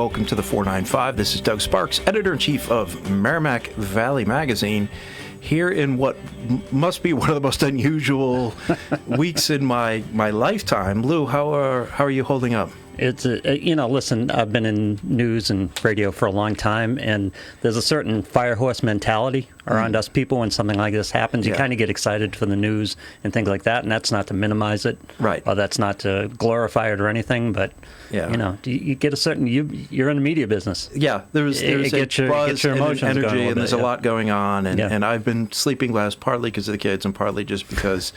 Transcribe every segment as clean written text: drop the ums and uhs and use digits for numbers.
welcome to the 495. This is Doug Sparks, editor-in-chief of Merrimack Valley Magazine, here in what must be one of the most unusual weeks in my lifetime. Lou, how are you holding up? It's listen, I've been in news and radio for a long time, and there's a certain fire horse mentality around us people when something like this happens. You kind of get excited for the news and things like that, and that's not to minimize it, right? Or that's not to glorify it or anything, but you get a certain you're in the media business. Yeah, there's a buzz and energy, and there's a lot going on, and I've been sleeping less partly because of the kids and partly just because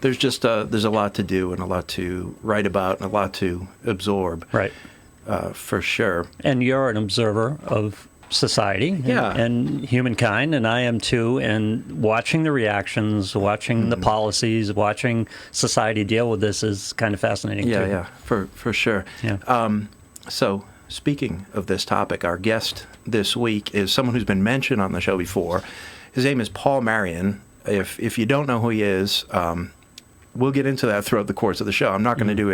there's just there's a lot to do and a lot to write about and a lot to absorb. Right. For sure. And you're an observer of society and humankind, and I am too, and watching the reactions, watching the policies, watching society deal with this is kind of fascinating too. Yeah, for sure. Yeah. So, speaking of this topic, our guest this week is someone who's been mentioned on the show before. His name is Paul Marion. If you don't know who he is, we'll get into that throughout the course of the show. I'm not going to do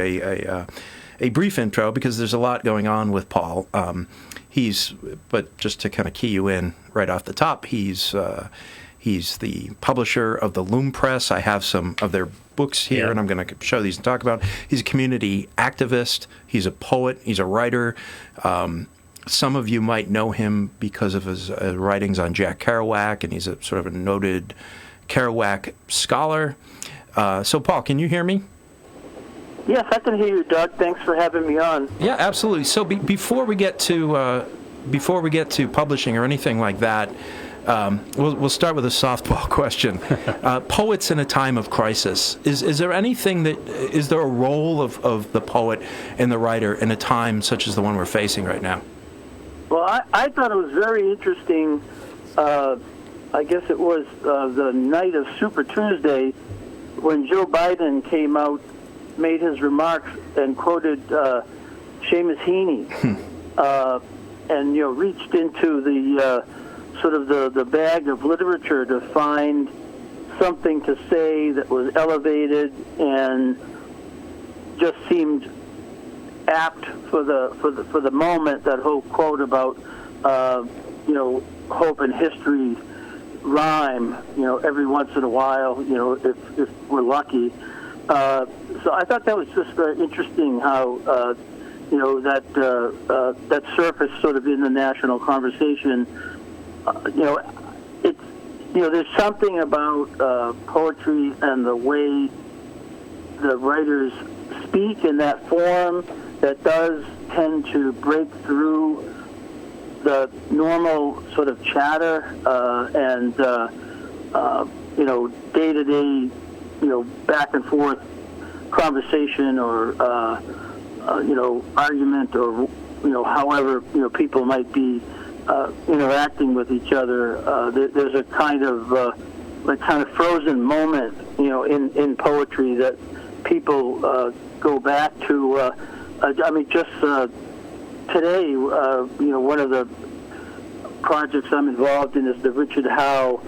a brief intro because there's a lot going on with Paul. But just to kind of key you in right off the top, he's the publisher of the Loom Press. I have some of their books here, and I'm going to show these and talk about. He's a community activist. He's a poet. He's a writer. Some of you might know him because of his writings on Jack Kerouac, and he's a sort of a noted Kerouac scholar. So, Paul, can you hear me? Yes, I can hear you, Doug. Thanks for having me on. Yeah, absolutely. So before we get to publishing or anything like that, we'll start with a softball question. Poets in a time of crisis. Is there anything is there a role of the poet and the writer in a time such as the one we're facing right now? Well, I thought it was very interesting. I guess it was the night of Super Tuesday when Joe Biden came out, made his remarks and quoted Seamus Heaney, and reached into the sort of the bag of literature to find something to say that was elevated and just seemed apt for the moment. That whole quote about hope and history rhyme, every once in a while, if we're lucky. So I thought that was just very interesting how, that surfaced sort of in the national conversation. There's something about poetry and the way the writers speak in that form that does tend to break through the normal sort of chatter and day-to-day back and forth conversation or argument or however people might be interacting with each other. There's a kind of frozen moment in poetry that people go back to. Just today, one of the projects I'm involved in is the Richard Howe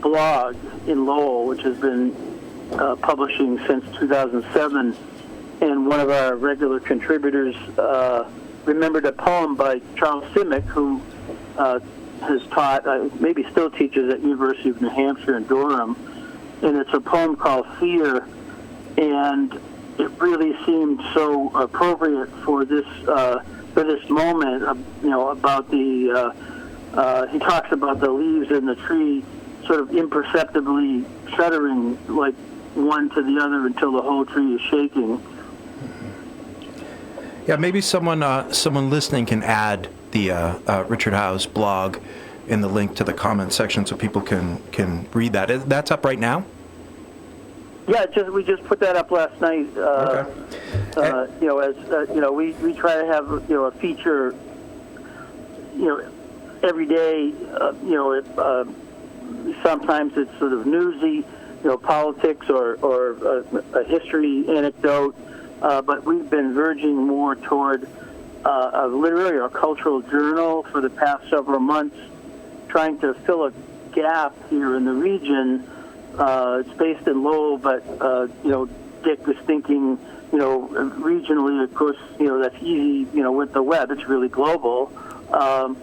blog in Lowell, which has been publishing since 2007, and one of our regular contributors remembered a poem by Charles Simic, who has taught, maybe still teaches at University of New Hampshire in Durham, and it's a poem called Fear, and it really seemed so appropriate for this moment. About the he talks about the leaves in the tree sort of imperceptibly shuddering like one to the other until the whole tree is shaking. Yeah, maybe someone listening can add the Richard Howe's blog in the link to the comment section so people can read that. That's up right now? Yeah, we just put that up last night. Okay. We try to have a feature, every day. Sometimes it's sort of newsy, politics or a history anecdote. But we've been verging more toward a literary or cultural journal for the past several months, trying to fill a gap here in the region. It's based in Lowell, but Dick was thinking, regionally, of course, that's easy, with the web. It's really global. And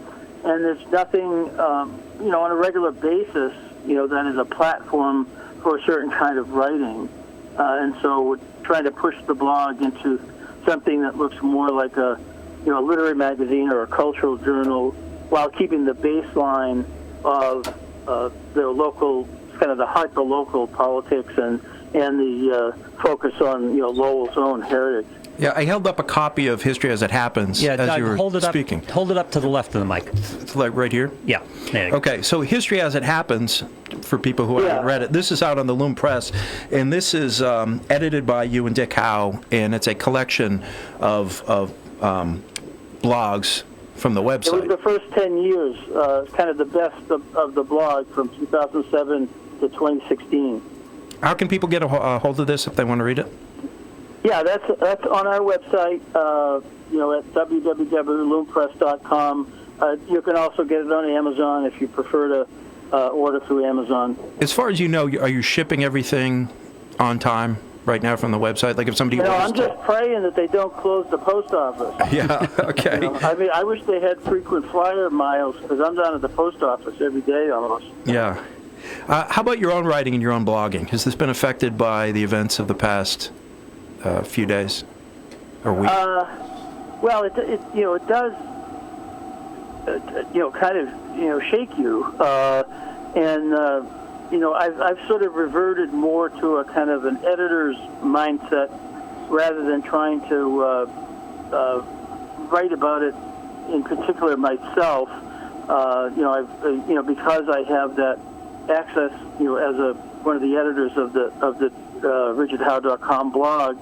there's nothing, on a regular basis, that is a platform for a certain kind of writing. And so we're trying to push the blog into something that looks more like a literary magazine or a cultural journal, while keeping the baseline of the local, kind of the hyper-local politics and the focus on Lowell's own heritage. Yeah, I held up a copy of History as It Happens as Doug, you were speaking. Hold it up to the left of the mic. It's like right here? Yeah. There you go. Okay, so History as It Happens, for people who haven't read it, this is out on the Loom Press, and this is edited by you and Dick Howe, and it's a collection of blogs from the website. It was the first 10 years, kind of the best of the blog from 2007 to 2016. How can people get a hold of this if they want to read it? Yeah, that's on our website, at www.loompress.com. You can also get it on Amazon if you prefer to order through Amazon. As far as you know, are you shipping everything on time right now from the website? Like if somebody I'm just praying that they don't close the post office. Yeah, okay. I wish they had frequent flyer miles, because I'm down at the post office every day almost. Yeah. How about your own writing and your own blogging? Has this been affected by the events of the past few days or weeks? Well, it does, kind of, shake you. I've sort of reverted more to a kind of an editor's mindset rather than trying to write about it in particular myself. Because I have that access, as one of the editors of the RigidHowe.com blog,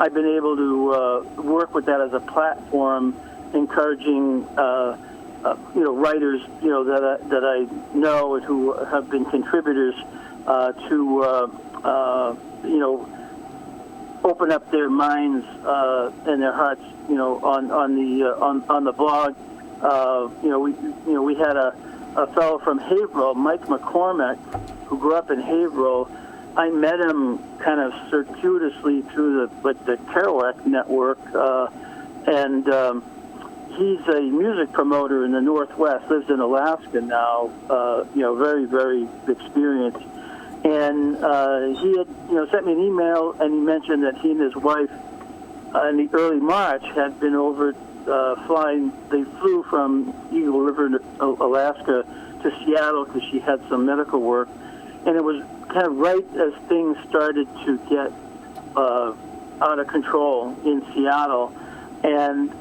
I've been able to work with that as a platform, encouraging writers that I know and who have been contributors to open up their minds and their hearts on the blog. We had a fellow from Haverhill, Mike McCormick, who grew up in Haverhill. I met him kind of circuitously through the Kerouac network, and he's a music promoter in the Northwest, lives in Alaska now, very, very experienced. And he had, sent me an email, and he mentioned that he and his wife in the early March had been over flying. They flew from Eagle River, Alaska to Seattle because she had some medical work. And it was kind of right as things started to get out of control in Seattle. And,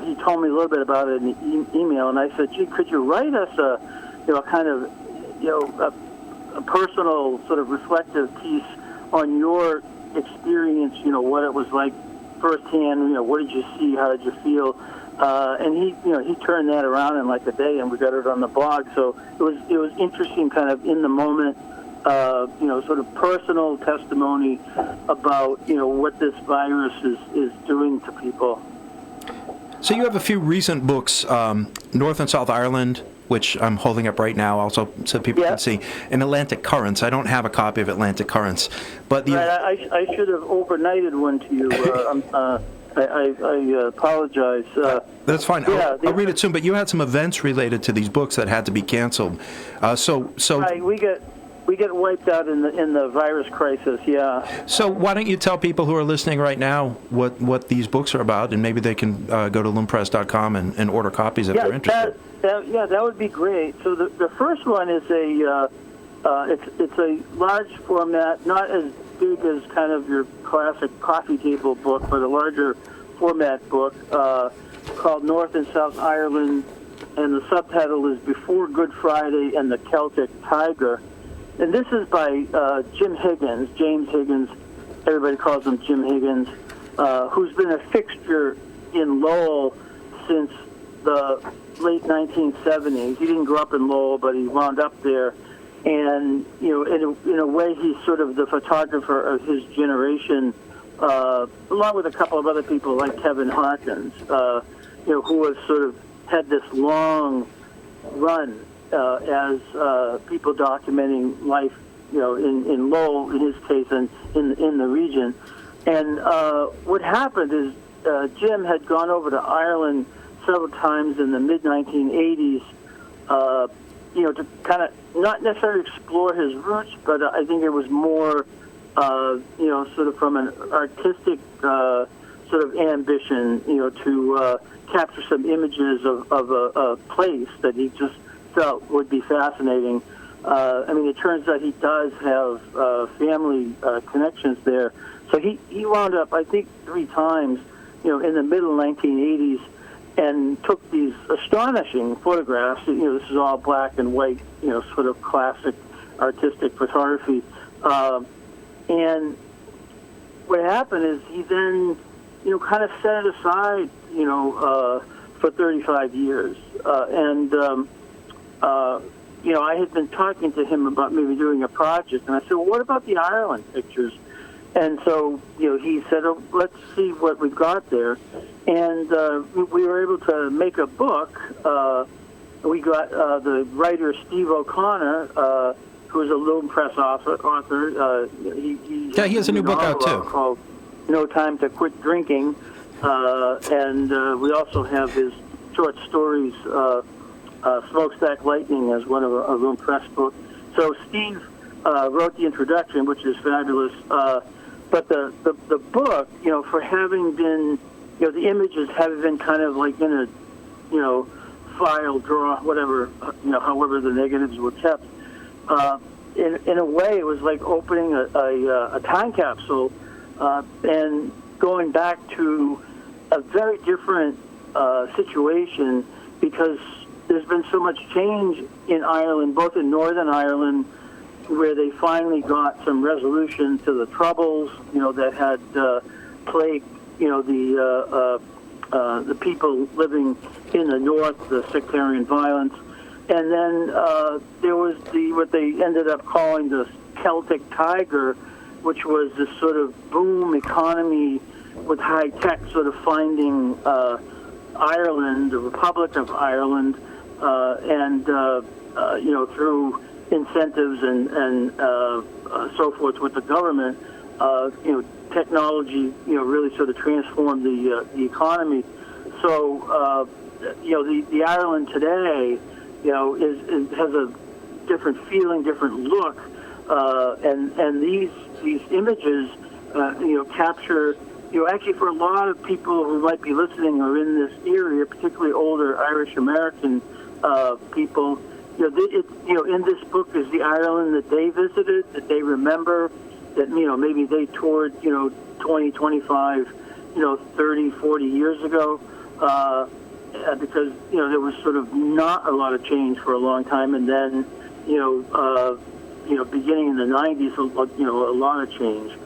he told me a little bit about it in the email, and I said, gee, could you write us a personal sort of reflective piece on your experience, what it was like firsthand, what did you see, how did you feel? And he turned that around in like a day, and we got it on the blog. So it was interesting, kind of in the moment, sort of personal testimony about, what this virus is doing to people. So you have a few recent books, North and South Ireland, which I'm holding up right now, also so people can see, and Atlantic Currents. I don't have a copy of Atlantic Currents, but I should have overnighted one to you. I apologize. That's fine. I'll read it soon. But you had some events related to these books that had to be canceled. So right, we get wiped out in the virus crisis. Yeah. So why don't you tell people who are listening right now what these books are about, and maybe they can go to loompress.com and order copies if they're interested. That would be great. So the first one is it's a large format, not as big as kind of your classic coffee table book, but a larger format book called North and South Ireland, and the subtitle is Before Good Friday and the Celtic Tiger. And this is by Jim Higgins, James Higgins, everybody calls him Jim Higgins, who's been a fixture in Lowell since the late 1970s. He didn't grow up in Lowell, but he wound up there. And, in a way, he's sort of the photographer of his generation, along with a couple of other people like Kevin Hawkins, who has sort of had this long run as people documenting life in Lowell, in his case, and in the region. And what happened is Jim had gone over to Ireland several times in the mid-1980s, to kind of not necessarily explore his roots, but I think it was more, sort of from an artistic sort of ambition, to capture some images of a place that he just felt would be fascinating. It turns out he does have family connections there. So he wound up, I think, 3 times, in the middle 1980s, and took these astonishing photographs. This is all black and white, sort of classic artistic photography. And what happened is he then, kind of set it aside, for 35 years. I had been talking to him about maybe doing a project, and I said, well, what about the Ireland pictures? And so, he said, oh, let's see what we've got there. And we were able to make a book. We got the writer Steve O'Connor, who is a Loom Press author. He has a new book out, too. Called No Time to Quit Drinking. And we also have his short stories, Smokestack Lightning, as one of a Loom Press book. So Steve wrote the introduction, which is fabulous. But the book, for having been, the images having been kind of like in a, file, draw, whatever, however the negatives were kept. In a way, it was like opening a time capsule and going back to a very different situation, because there's been so much change in Ireland, both in Northern Ireland, where they finally got some resolution to the troubles, that had plagued, the people living in the north, the sectarian violence. And then there was what they ended up calling the Celtic Tiger, which was this sort of boom economy with high tech sort of finding Ireland, the Republic of Ireland, through incentives and so forth with the government, technology, really sort of transformed the economy. So, the Ireland today, has a different feeling, different look, and these images, capture, actually for a lot of people who might be listening or in this area, particularly older Irish American people, in this book is the Ireland that they visited, that they remember, that, maybe they toured, 20, 25, 30, 40 years ago, because, there was sort of not a lot of change for a long time. And then, beginning in the 90s, a lot of change.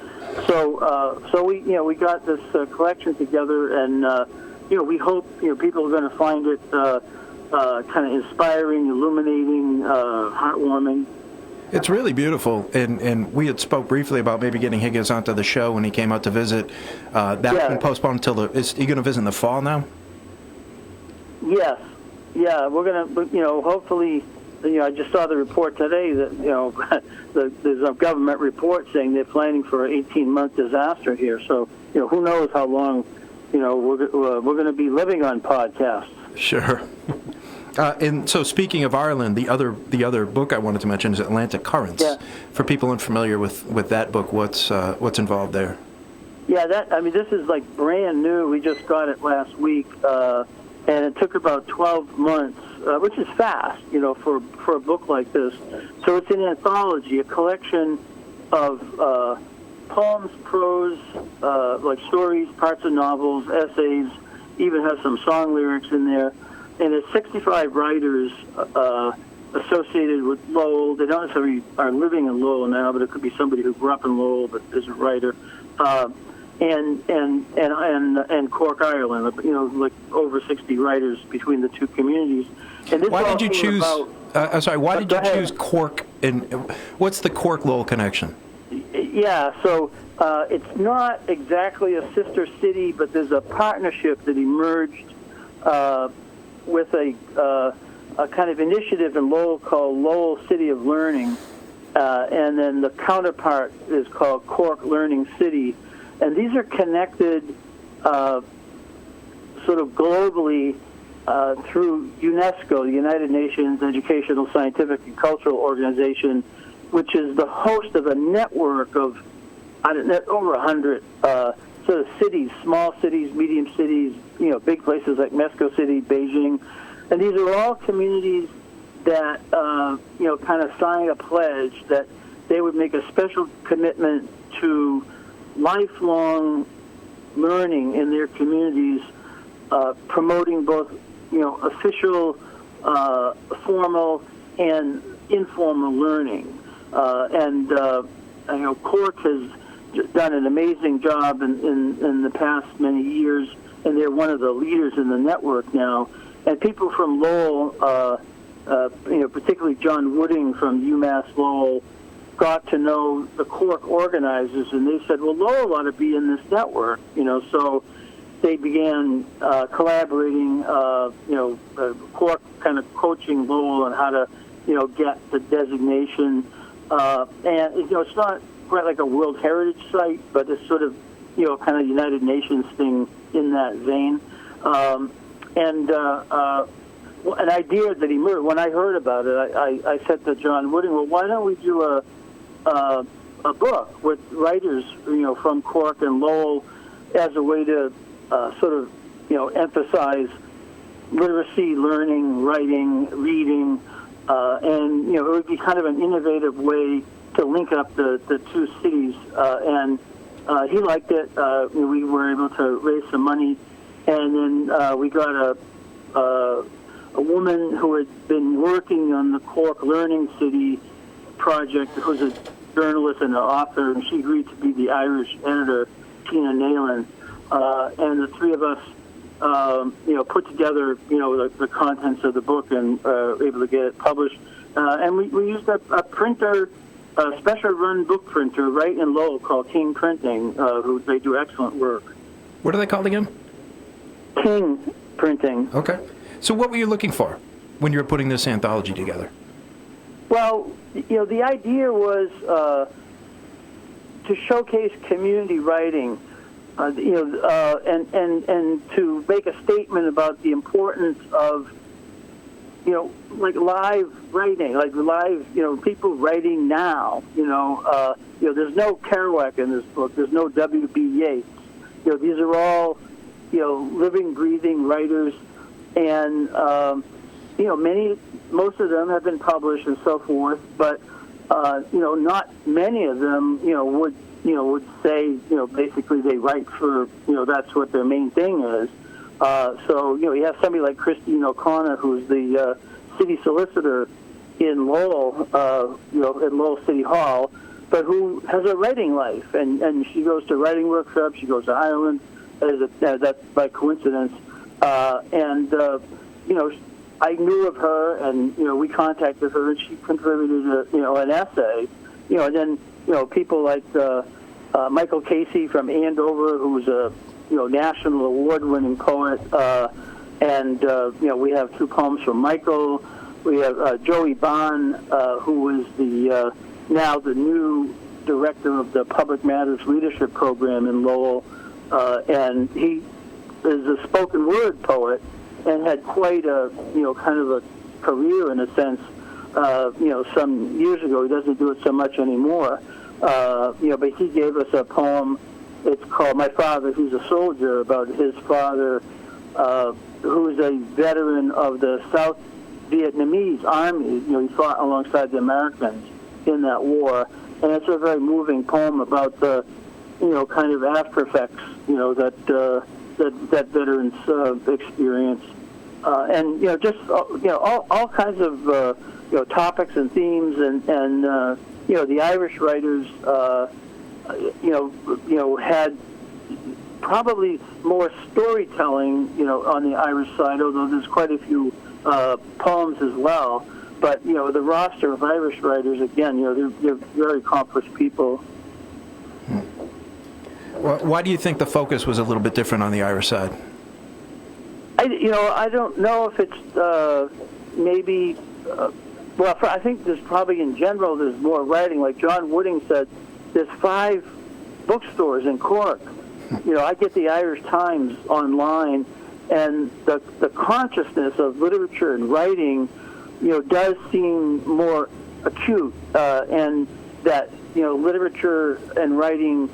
So we got this collection together, and, we hope, people are going to find it kind of inspiring, illuminating, heartwarming. It's really beautiful, and we had spoke briefly about maybe getting Higgins onto the show when he came out to visit. That's been postponed until is he going to visit in the fall now? Yes. Yeah, we're going to, hopefully, I just saw the report today that, there's a government report saying they're planning for an 18-month disaster here. So, who knows how long, we're going to be living on podcasts. Sure. And so, speaking of Ireland, the other book I wanted to mention is Atlantic Currents. Yeah. For people unfamiliar with that book, what's involved there? Yeah, this is like brand new. We just got it last week, and it took about 12 months, which is fast, for a book like this. So it's an anthology, a collection of poems, prose, like stories, parts of novels, essays, even has some song lyrics in there. And there's 65 writers associated with Lowell. They don't necessarily are living in Lowell now, but it could be somebody who grew up in Lowell but is a writer. And Cork, Ireland, like over 60 writers between the two communities. And this why did you choose? Why did you choose Cork? And what's the Cork-Lowell connection? Yeah, so it's not exactly a sister city, but there's a partnership that emerged with a kind of initiative in Lowell called Lowell City of Learning, and then the counterpart is called Cork Learning City. And these are connected sort of globally through UNESCO, the United Nations Educational, Scientific, and Cultural Organization, which is the host of a network of over 100 sort of cities, small cities, medium cities, big places like Mexico City, Beijing. And these are all communities that, kind of sign a pledge that they would make a special commitment to lifelong learning in their communities, promoting both, official, formal, and informal learning. Cork has done an amazing job in the past many years, and they're one of the leaders in the network now. And people from Lowell, particularly John Wooding from UMass Lowell, got to know the Cork organizers, and they said, well, Lowell ought to be in this network, so they began collaborating, Cork kind of coaching Lowell on how to, get the designation. And, it's not quite like a World Heritage Site, but it's sort of, kind of United Nations thing in that vein. An idea that emerged, when I heard about it, I said to John Wooding, well, why don't we do a book with writers, from Cork and Lowell as a way to sort of, emphasize literacy, learning, writing, reading, and, it would be kind of an innovative way to link up the two cities. And he liked it. We were able to raise some money, and then we got a woman who had been working on the Cork Learning City project, who's a journalist and an author, and she agreed to be the Irish editor, Tina Nayland. And the three of us, put together, the contents of the book and able to get it published. And we used a printer, a special run book printer right in Lowell called King Printing, who they do excellent work. What are they called again? King Printing. Okay. So what were you looking for when you were putting this anthology together? Well, the idea was to showcase community writing, and to make a statement about the importance of, like live writing, like live, people writing now. There's no Kerouac in this book. There's no W.B. Yeats. These are all, living, breathing writers. And, most of them have been published and so forth, but, not many of them, would say, basically they write for, that's what their main thing is. So, you have somebody like Christine O'Connor, who's the city solicitor in Lowell, at Lowell City Hall, but who has a writing life, and she goes to writing workshops, she goes to Ireland, that's by coincidence. I knew of her, and, we contacted her, and she contributed, an essay, and then, people like Michael Casey from Andover, who's a, national award-winning poet, and, we have two poems from Michael. We have Joey Bond, who is the now the new director of the Public Matters Leadership Program in Lowell, and he is a spoken word poet and had quite a, kind of a career in a sense, some years ago. He doesn't do it so much anymore, but he gave us a poem. It's called My Father, Who's a Soldier, about his father, who's a veteran of the South Vietnamese Army. He fought alongside the Americans in that war, and it's a very moving poem about the, kind of after effects, that veterans experience, and just all kinds of topics and themes, and the Irish writers had probably more storytelling on the Irish side, although there's quite a few poems as well. But the roster of Irish writers, again, they're very accomplished people. Well, why do you think the focus was a little bit different on the Irish side? I don't know if it's maybe Well, I think there's probably in general there's more writing. Like John Wooding said, there's 5 bookstores in Cork. I get the Irish Times online, and the consciousness of literature and writing, does seem more acute, and that literature and writing,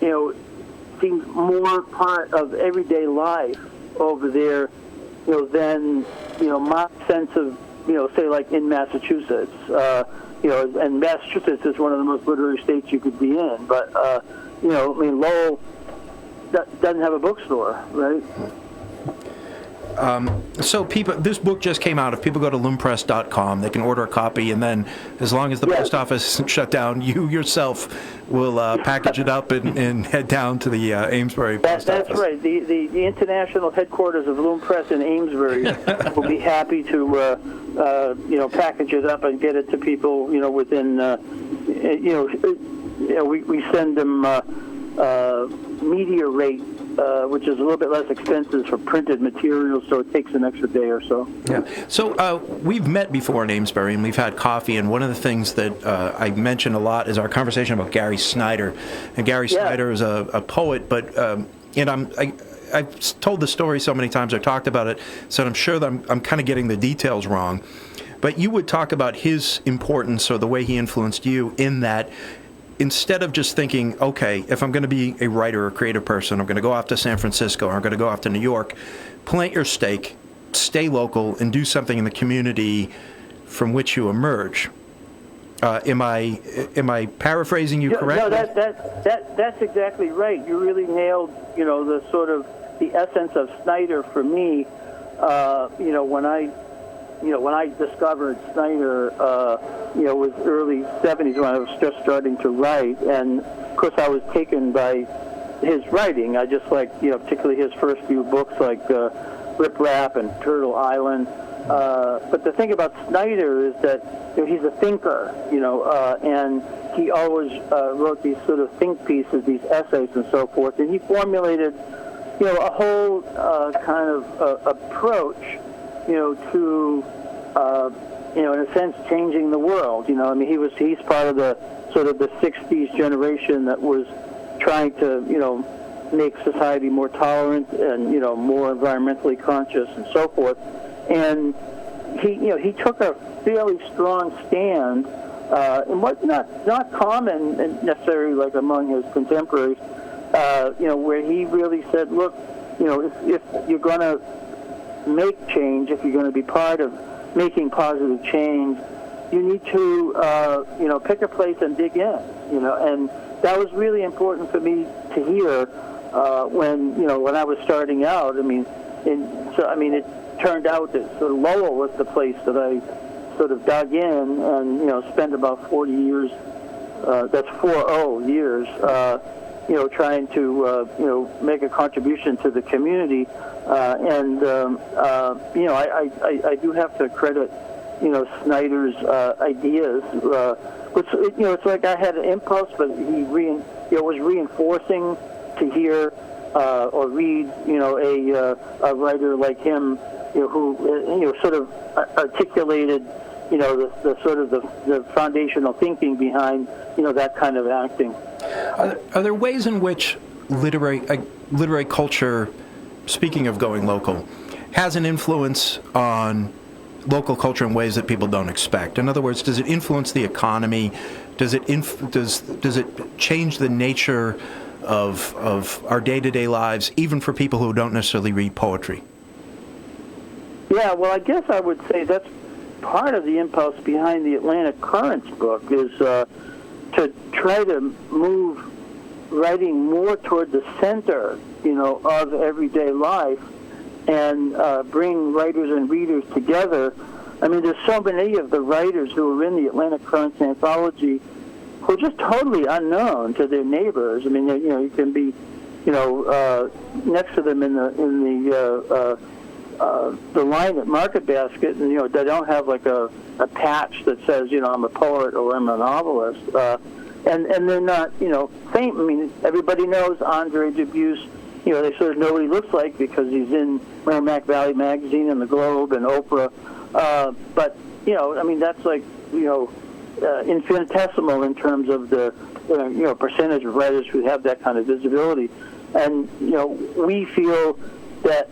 seems more part of everyday life over there, than my sense of say like in Massachusetts, and Massachusetts is one of the most literary states you could be in, but Lowell doesn't have a bookstore, right? So this book just came out. If people go to loompress.com, they can order a copy, and then as long as the post office isn't shut down, you yourself will package it up and head down to the Amesbury post office. That's right. The international headquarters of Loom Press in Amesbury will be happy to package it up and get it to people within we send them media rate, which is a little bit less expensive for printed materials, so it takes an extra day or so. Yeah. So we've met before in Amesbury, and we've had coffee, and one of the things that I mention a lot is our conversation about Gary Snyder. And Gary Snyder is a poet, but I've told the story so many times, I've talked about it, so I'm sure that I'm kind of getting the details wrong. But you would talk about his importance or the way he influenced you in that instead of just thinking, okay, if I'm going to be a writer or creative person, I'm going to go off to San Francisco or I'm going to go off to New York, plant your stake, stay local, and do something in the community from which you emerge. Am I paraphrasing you correctly? No, that's exactly right. You really nailed, the sort of the essence of Snyder for me. When I discovered Snyder, it was early 70s when I was just starting to write, and of course I was taken by his writing. I just particularly his first few books like Rip Rap and Turtle Island. But the thing about Snyder is that he's a thinker, and he always wrote these sort of think pieces, these essays and so forth, and he formulated, a whole kind of approach, to, in a sense, changing the world. He's part of the sort of the 60s generation that was trying to, make society more tolerant and, more environmentally conscious and so forth. And he took a fairly strong stand, in what's not common necessarily like among his contemporaries, where he really said, look, if you're going to make change, if you're going to be part of making positive change, you need to, pick a place and dig in, and that was really important for me to hear when I was starting out. It turned out that sort of Lowell was the place that I sort of dug in and, spent about 40 years, that's 40 years, trying to, make a contribution to the community. I do have to credit, Snyder's ideas. It's like I had an impulse, but he was reinforcing to hear or read, a writer like him, who, sort of articulated, the sort of the foundational thinking behind, that kind of acting. Are there ways in which literary culture, speaking of going local, has an influence on local culture in ways that people don't expect? In other words, does it influence the economy? Does it change the nature of our day-to-day lives, even for people who don't necessarily read poetry? Yeah, well, I guess I would say that's part of the impulse behind the Atlantic Currents book is to try to move writing more toward the center, of everyday life and bring writers and readers together. There's so many of the writers who are in the Atlantic Currents anthology who are just totally unknown to their neighbors. You can be, next to them in the line at Market Basket, and they don't have like a patch that says, I'm a poet or I'm a novelist, and they're not, famous. Everybody knows Andre Dubusse. They sort of know what he looks like because he's in Merrimack Valley Magazine and the Globe and Oprah. But I mean, that's like, infinitesimal in terms of the, percentage of writers who have that kind of visibility. And, we feel that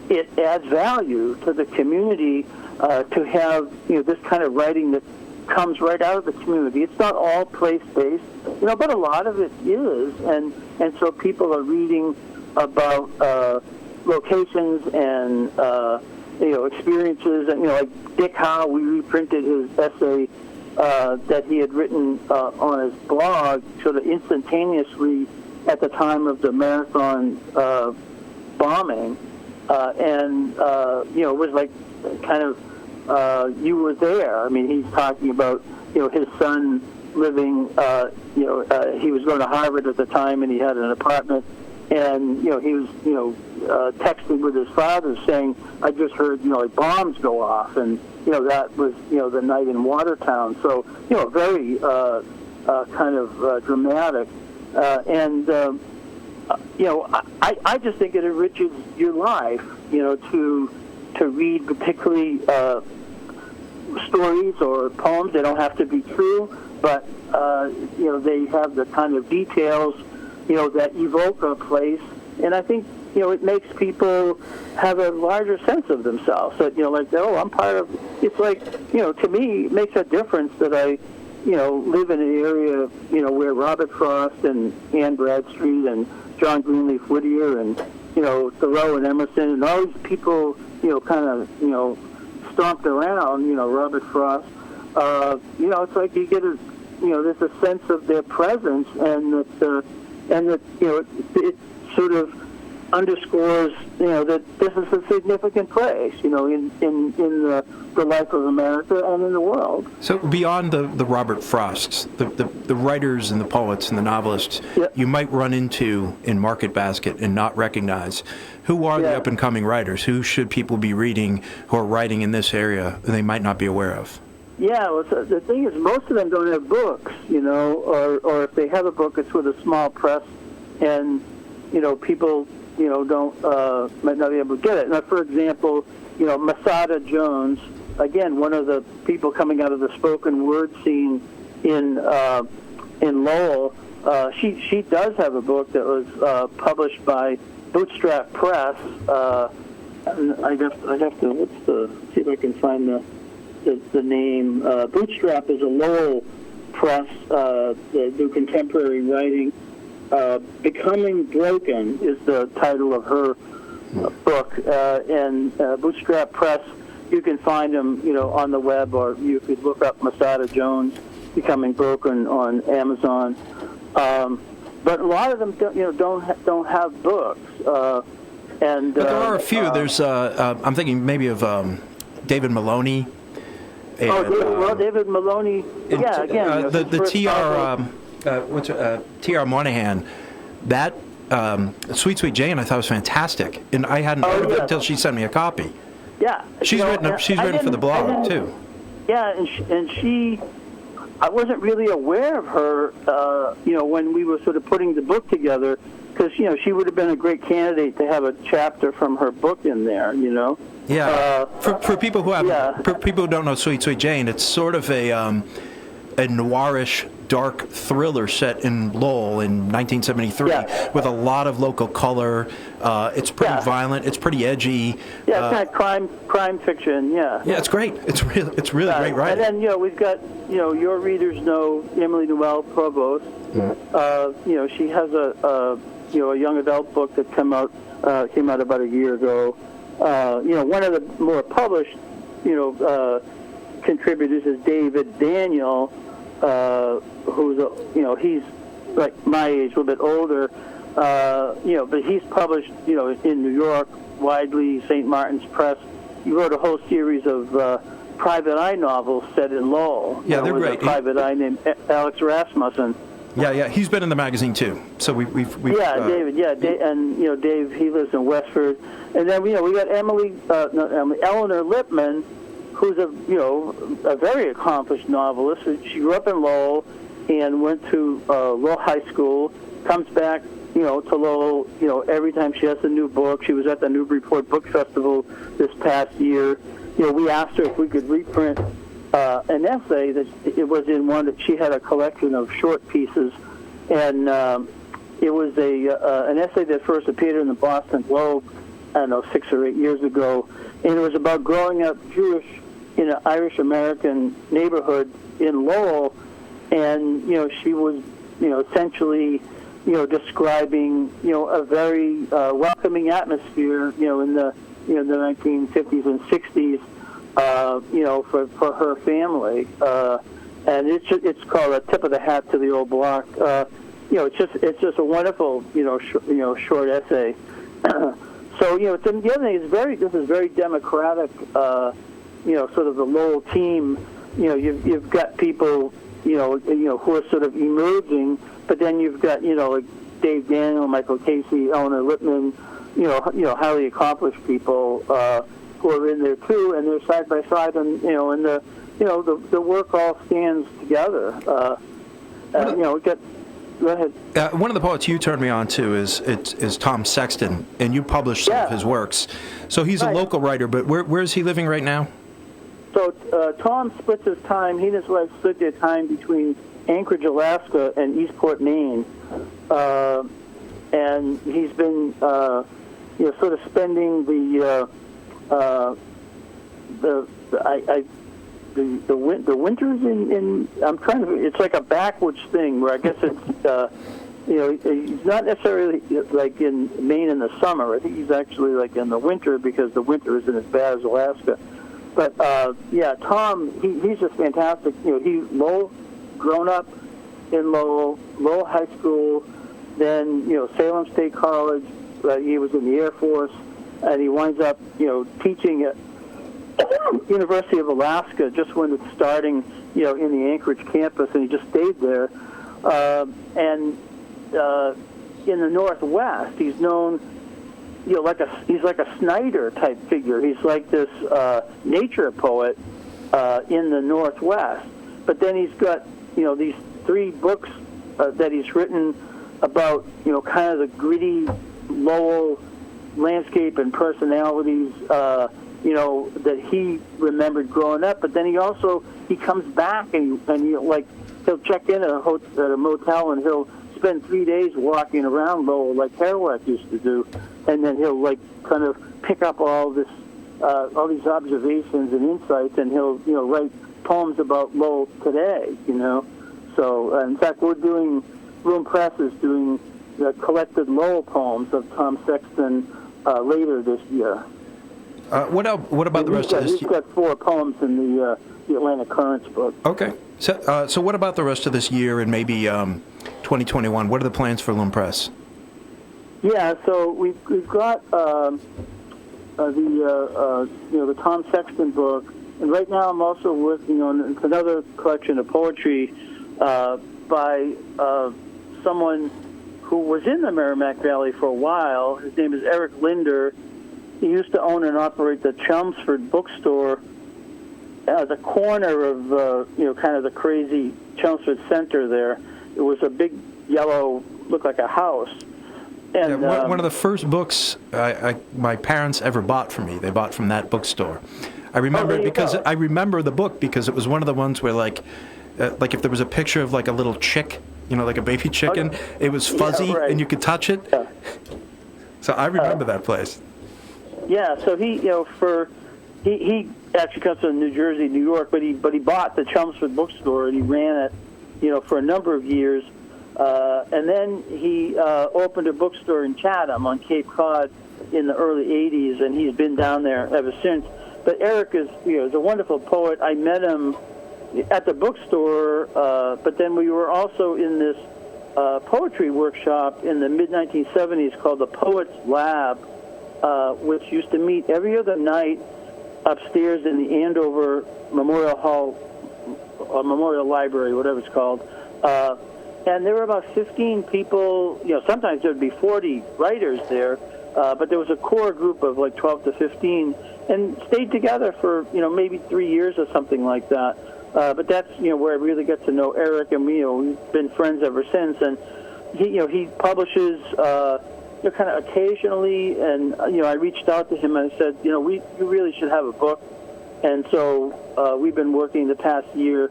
it adds value to the community to have, this kind of writing that comes right out of the community. It's not all place-based, but a lot of it is. And so people are reading about locations and, experiences. And, like Dick Howe, we reprinted his essay that he had written on his blog sort of instantaneously at the time of the marathon bombing. It was like kind of you were there. I mean, he's talking about, his son living, he was going to Harvard at the time, and he had an apartment, and, he was, texting with his father saying, I just heard, like bombs go off, and, that was, the night in Watertown. So, very kind of dramatic. I just think it enriches your life, to read particularly stories or poems. They don't have to be true, but, they have the kind of details, that evoke a place. And I think, it makes people have a larger sense of themselves. That, like, I'm part of, it's like, to me, it makes a difference that I, live in an area, where Robert Frost and Anne Bradstreet and John Greenleaf Whittier and, Thoreau and Emerson and all these people, kind of, stomped around, Robert Frost. It's like you get a, there's a sense of their presence, and that, it sort of underscores, that this is a significant place, in the life of America and in the world. So beyond the Robert Frosts, the writers and the poets and the novelists, you might run into in Market Basket and not recognize, who are the up-and-coming writers? Who should people be reading who are writing in this area they might not be aware of? Yeah, well, so the thing is, most of them don't have books, or if they have a book, it's with a small press, and, people, don't, might not be able to get it. Now, for example, Masada Jones, again, one of the people coming out of the spoken word scene in Lowell, she does have a book that was published by Bootstrap Press. I'd have to see if I can find the name. Bootstrap is a Lowell press that do contemporary writing. Becoming Broken is the title of her book, and Bootstrap Press. You can find them, on the web, or you could look up Masada Jones, Becoming Broken on Amazon. But a lot of them, don't have books. But there are a few. There's, I'm thinking maybe of David Maloney. And, David Maloney. Yeah, again, the TR Monahan. That Sweet Sweet Jane I thought was fantastic, and I hadn't heard of it until she sent me a copy. Yeah, she's written for the blog too. Yeah, and she, I wasn't really aware of her, when we were sort of putting the book together, because she would have been a great candidate to have a chapter from her book in there. Yeah. For people who people who don't know Sweet Sweet Jane, it's sort of a noirish, dark thriller set in Lowell in 1973 with a lot of local color. It's pretty violent. It's pretty edgy. Yeah, it's kind of crime fiction. Yeah. Yeah, it's great. It's really great writing. And then we've got your readers know Emily Noel Provost. Mm-hmm. She has a young adult book that came out about a year ago. One of the more published contributors is David Daniel. Who's he's like my age, a little bit older, but he's published, in New York, widely, St. Martin's Press. He wrote a whole series of private eye novels set in Lowell. Yeah, they're great. A private eye named Alex Rasmussen. Yeah, he's been in the magazine too. So we've David, and Dave, he lives in Westford, and then we got Eleanor Lipman, who's a very accomplished novelist. She grew up in Lowell and went to Lowell High School. Comes back, to Lowell, every time she has a new book. She was at the Newburyport Book Festival this past year. We asked her if we could reprint an essay that it was in one that she had a collection of short pieces, and it was an essay that first appeared in the Boston Globe, I don't know, 6 or 8 years ago, and it was about growing up Jewish in an Irish-American neighborhood in Lowell, and, she was, essentially, describing, a very welcoming atmosphere, in the, the 1950s and 60s, for her family. And it's called A Tip of the Hat to the Old Block. It's just a wonderful, short essay. So, the other thing is this is very democratic, sort of the Lowell team. You've got people, who are sort of emerging, but then you've got, like Dave Daniel, Michael Casey, Eleanor Lippman, highly accomplished people who are in there too, and they're side by side, and and the work all stands together. Go ahead. One of the poets you turned me on to is Tom Saxton, and you published some of his works. So he's a local writer, but where is he living right now? So Tom splits his time. He and his wife split their time between Anchorage, Alaska, and Eastport, Maine, and he's been, sort of spending the winters in I'm trying to. It's like a backwoods thing where I guess it's he's not necessarily like in Maine in the summer. I think he's actually like in the winter because the winter isn't as bad as Alaska. But Tom, he's just fantastic. He Lowell, grown up in Lowell High School, then Salem State College. He was in the Air Force, and he winds up teaching at University of Alaska just when it's starting, in the Anchorage campus, and he just stayed there. And in the Northwest, he's known, he's like a Snyder type figure. He's like this nature poet in the Northwest. But then he's got, these 3 books that he's written about, kind of the gritty Lowell landscape and personalities, that he remembered growing up. But then he comes back and he'll check in at a motel and he'll spend 3 days walking around Lowell like Kerouac used to do, and then he'll kind of pick up all these observations and insights, and he'll write poems about Lowell today. So in fact, Loom Press is doing collected Lowell poems of Tom Sexton later this year. What about the rest of this? He's got 4 poems in the Atlantic Currents book. Okay. So what about the rest of this year and maybe 2021? What are the plans for Loom Press? Yeah, so we've got the Tom Sexton book, and right now I'm also working on another collection of poetry by someone who was in the Merrimack Valley for a while. His name is Eric Linder. He used to own and operate the Chelmsford bookstore at the corner of, kind of the crazy Chelmsford Center there. It was a big yellow, looked like a house. And one of the first books my parents ever bought for me, they bought from that bookstore. I remember it because I remember the book because it was one of the ones where like if there was a picture of like a little chick, like a baby chicken, it was fuzzy and you could touch it. Yeah. So I remember that place. Yeah, so he he actually comes from New Jersey, New York, but he bought the Chelmsford bookstore and he ran it, for a number of years, and then he opened a bookstore in Chatham on Cape Cod in the early '80s, and he's been down there ever since. But Eric is a wonderful poet. I met him at the bookstore, but then we were also in this poetry workshop in the mid-1970s called the Poets Lab, which used to meet every other night upstairs in the Andover Memorial Hall, or Memorial Library, whatever it's called. And there were about 15 people, sometimes there would be 40 writers there, but there was a core group of like 12 to 15, and stayed together for, maybe 3 years or something like that. But that's, where I really got to know Eric, and we've been friends ever since. And he publishes, kind of occasionally, and I reached out to him and I said, you really should have a book, And so we've been working the past year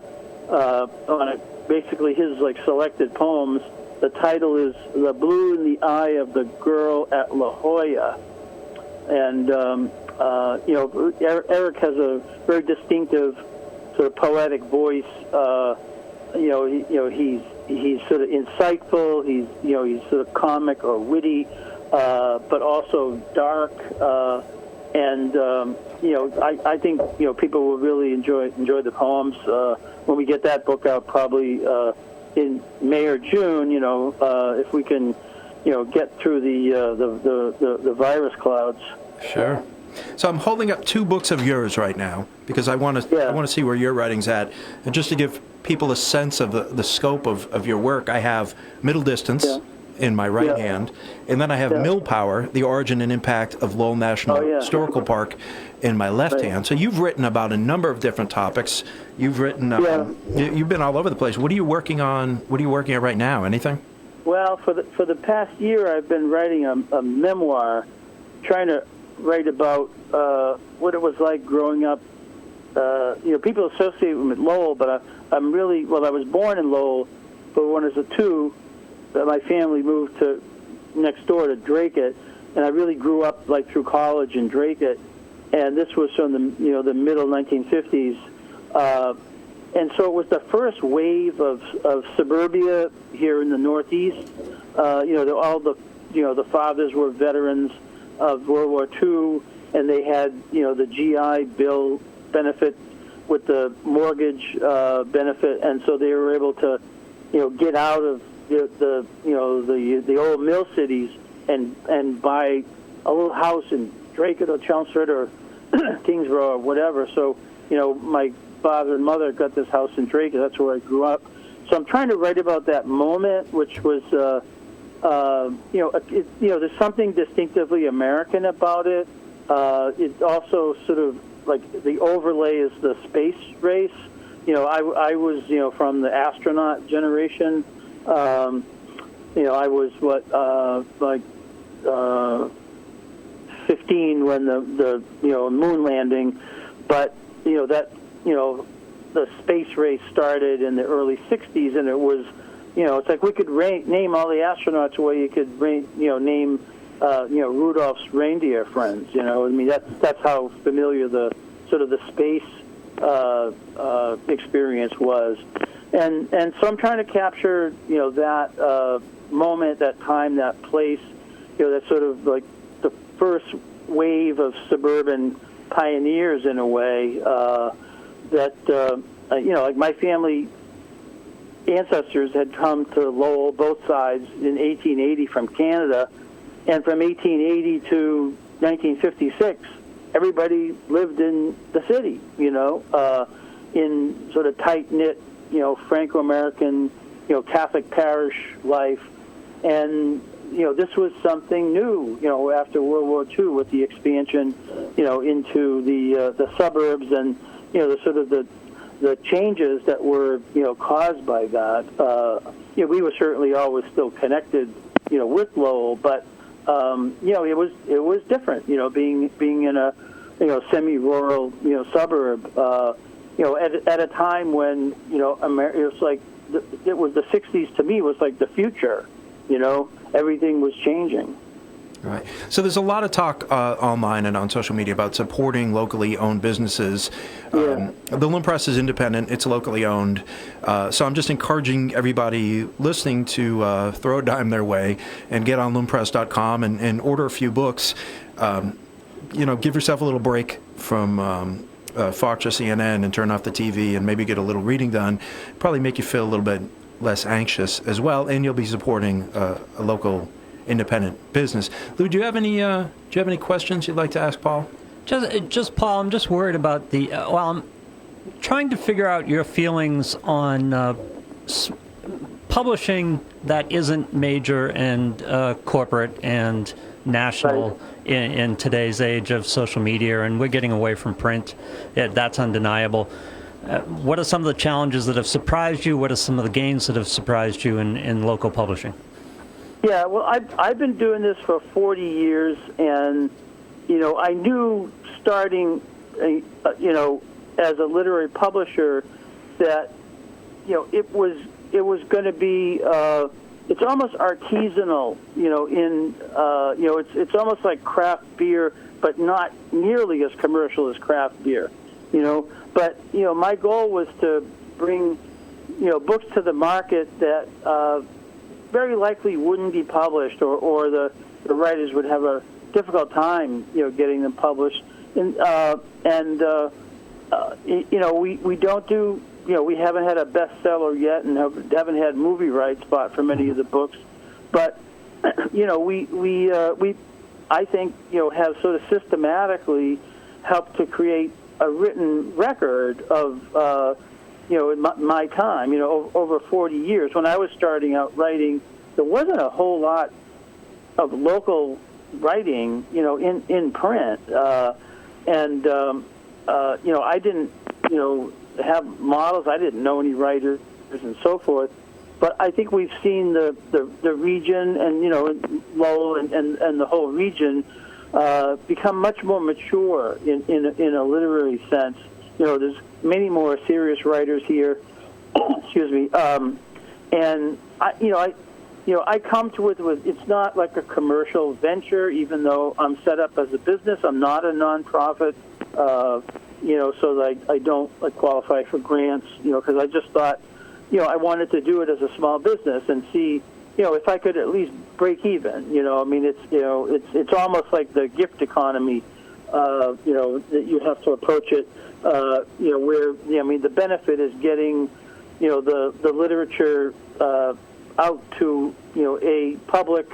on basically his selected poems. The title is "The Blue in the Eye of the Girl at La Jolla," and Eric has a very distinctive sort of poetic voice. He's sort of insightful. He's sort of comic or witty, but also dark. I think people will really enjoy the poems when we get that book out, probably in May or June. If we can, get through the virus clouds. Sure. So I'm holding up two books of yours right now because I want to see where your writing's at, and just to give people a sense of the scope of your work. I have Middle Distance in my right hand, and then I have Mill Power: The Origin and Impact of Lowell National Historical Park in my left hand. So you've written about a number of different topics. You've written, you've been all over the place. What are you working on? What are you working on right now? Anything? Well, for the past year, I've been writing a memoir, trying to write about what it was like growing up. People associate me with Lowell, but I was born in Lowell, but when I was a 2, my family moved to next door to Dracut, and I really grew up through college in Dracut, and this was from the middle 1950s, and so it was the first wave of suburbia here in the Northeast. All the fathers were veterans of World War II, and they had the GI Bill benefit with the mortgage benefit, and so they were able to get out of the old mill cities and buy a little house in Dracut or Chelmsford or Kingsborough or whatever. So my father and mother got this house in Dracut. That's where I grew up. So I'm trying to write about that moment, which was there's something distinctively American about it. It also sort of the overlay is the space race. I was from the astronaut generation. I was 15 when the moon landing, but the space race started in the early 60s, and it was it's like we could name all the astronauts the way you could name Rudolph's reindeer friends. That's how familiar the sort of the space experience was, and so I'm trying to capture that moment, that time, that place, that sort of like the first wave of suburban pioneers in a way like my family ancestors had come to Lowell, both sides, in 1880 from Canada, and from 1880 to 1956, everybody lived in the city, in sort of tight-knit, Franco-American, Catholic parish life, and this was something new, after World War II with the expansion, into the suburbs and the sort of the changes that were caused by that. We were certainly always still connected, with Lowell, but it was different, being in a semi-rural suburb, at a time when it was like it was the 60s. To me was like the future. Everything was changing. Right. So there's a lot of talk online and on social media about supporting locally owned businesses. The Loom Press is independent. It's locally owned. So I'm just encouraging everybody listening to throw a dime their way and get on loompress.com and order a few books. Give yourself a little break from Fox or CNN and turn off the TV and maybe get a little reading done. Probably make you feel a little bit less anxious as well, and you'll be supporting a local independent business. Lou, do you have any questions you'd like to ask Paul? Just Paul, I'm just worried about I'm trying to figure out your feelings on publishing that isn't major and corporate and national in today's age of social media, and we're getting away from print. That's undeniable. What are some of the challenges that have surprised you? What are some of the gains that have surprised you in local publishing? Yeah, well, I've been doing this for 40 years, and I knew starting as a literary publisher, that it was going to be. It's almost artisanal, it's almost like craft beer, but not nearly as commercial as craft beer, But, my goal was to bring, books to the market that very likely wouldn't be published, or the writers would have a difficult time, getting them published. We don't do. We haven't had a bestseller yet, and haven't had movie rights bought for many of the books. But we I think have sort of systematically helped to create a written record of in my time. Over 40 years. When I was starting out writing, there wasn't a whole lot of local writing, in print, I didn't, have models. I didn't know any writers and so forth. But I think we've seen the region and, Lowell and the whole region become much more mature in a literary sense. There's many more serious writers here. Excuse me. And I come to it with, it's not like a commercial venture, even though I'm set up as a business. I'm not a nonprofit. So that I don't qualify for grants, because I just thought, I wanted to do it as a small business and see, if I could at least break even. It's almost like the gift economy, that you have to approach it, where, the benefit is getting, the literature out to, a public,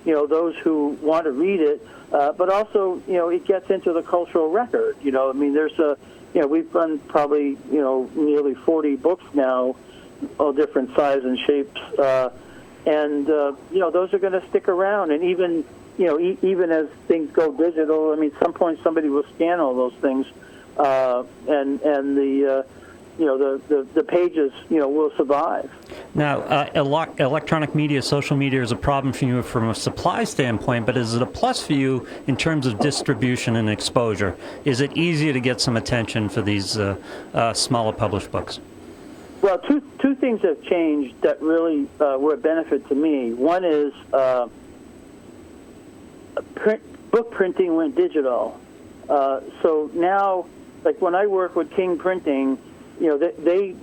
those who want to read it. But also, it gets into the cultural record. There's we've done probably, nearly 40 books now, all different sizes and shapes. Those are going to stick around. And even, even as things go digital, at some point somebody will scan all those things. The pages, will survive. Now, electronic media, social media is a problem for you from a supply standpoint, but is it a plus for you in terms of distribution and exposure? Is it easier to get some attention for these smaller published books? Well, two things have changed that really were a benefit to me. One is book printing went digital. So now, like when I work with King Printing, they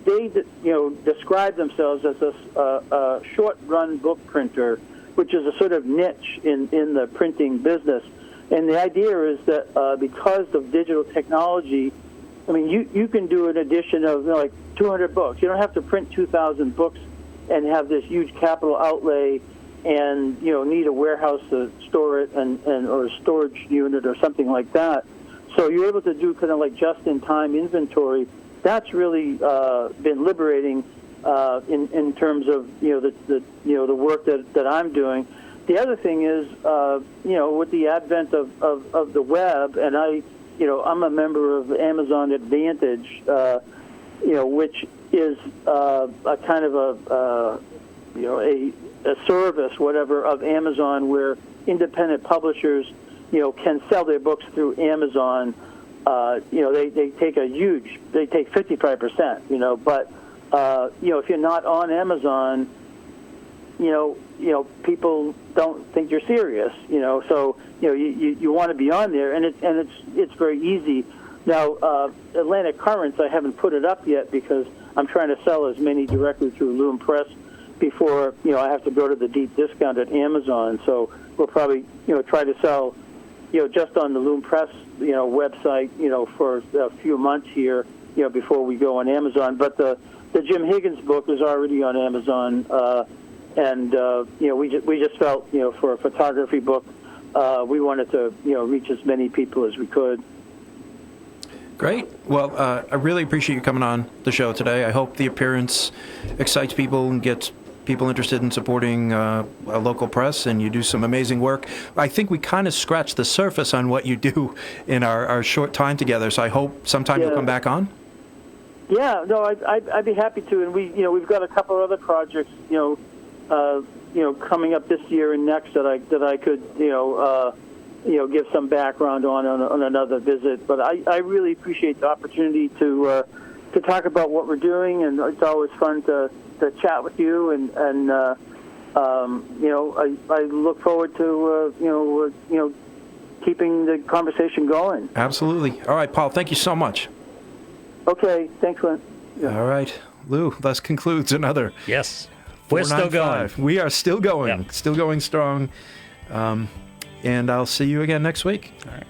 describe themselves as a short-run book printer, which is a sort of niche in the printing business. And the idea is that because of digital technology, you can do an edition of 200 books. You don't have to print 2,000 books and have this huge capital outlay and need a warehouse to store it or a storage unit or something like that. So you're able to do kind of like just-in-time inventory. That's really been liberating in terms of the work that I'm doing. The other thing is with the advent of the web, and I'm a member of Amazon Advantage, which is a kind of a service, whatever, of Amazon where independent publishers can sell their books through Amazon. They take they take 55%, but if you're not on Amazon, people don't think you're serious, so you want to be on there, and it's very easy. Now, Atlantic Currents, I haven't put it up yet because I'm trying to sell as many directly through Loom Press before I have to go to the deep discount at Amazon. So we'll probably try to sell just on the Loom Press website for a few months here before we go on Amazon. But the Jim Higgins book is already on Amazon, and we just felt for a photography book we wanted to reach as many people as we could. Great. Well, I really appreciate you coming on the show today. I hope the appearance excites people and gets people interested in supporting a local press, and you do some amazing work. I think we kind of scratched the surface on what you do in our short time together, so I hope sometime you'll come back on. Yeah, no, I'd be happy to, and we've got a couple other projects, coming up this year and next that I could, give some background on another visit. But I really appreciate the opportunity to talk about what we're doing, and it's always fun to chat with you. And I look forward to keeping the conversation going. Absolutely. All right, Paul. Thank you so much. Okay. Thanks, Lynn. Yeah. All right, Lou. Thus concludes another. Yes. We're still going. We are still going. Yep. Still going strong. And I'll see you again next week. All right.